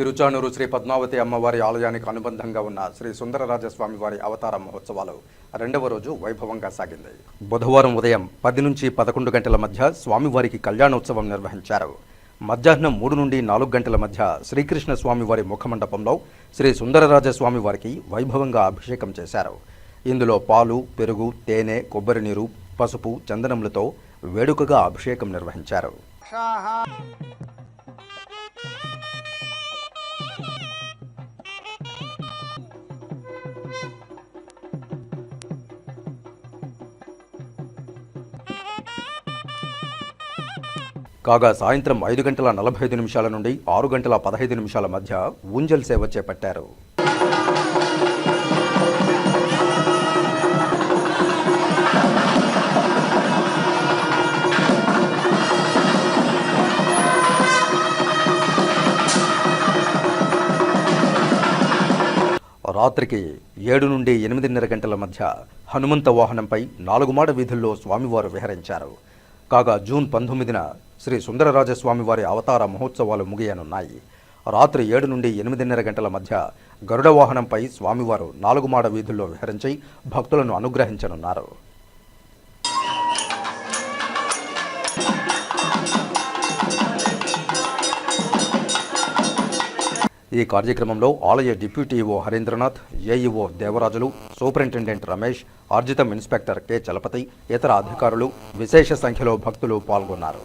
తిరుచానూరు శ్రీ పద్మావతి అమ్మవారి ఆలయానికి అనుబంధంగా ఉన్న శ్రీ సుందరరాజస్వామి వారి అవతార మహోత్సవాలు రెండవ రోజు వైభవంగా సాగింది. బుధవారం ఉదయం 10 నుంచి 11 గంటల మధ్య స్వామివారికి కళ్యాణోత్సవం నిర్వహించారు. మధ్యాహ్నం 3 నుండి 4 గంటల మధ్య శ్రీకృష్ణ స్వామివారి ముఖమండపంలో శ్రీ సుందరరాజస్వామి వారికి వైభవంగా అభిషేకం చేశారు. ఇందులో పాలు, పెరుగు, తేనె, కొబ్బరి నీరు, పసుపు, చందనములతో వేడుకగా అభిషేకం నిర్వహించారు. కాగా సాయంత్రం 5 గంటల 45 నిమిషాల నుండి 6 గంటల 15 నిమిషాల మధ్య ఊంజల్ సేవ చేపట్టారు. రాత్రికి 7 నుండి 8:30 గంటల మధ్య హనుమంత వాహనంపై 4 మాడ వీధుల్లో స్వామివారు విహరించారు. కాగా జూన్ 19న శ్రీ సుందరరాజస్వామి వారి అవతార మహోత్సవాలు ముగియనున్నాయి. రాత్రి 7 నుండి 8:30 గంటల మధ్య గరుడ వాహనంపై స్వామివారు 4 మాడ వీధుల్లో విహరించి భక్తులను అనుగ్రహించనున్నారు. ఈ కార్యక్రమంలో ఆలయ deputy EO Harindranath, AEO Devarajulu, superintendent Ramesh, ఆర్జితం ఇన్స్పెక్టర్ కె చలపతి, ఇతర అధికారులు, విశేష సంఖ్యలో భక్తులు పాల్గొన్నారు.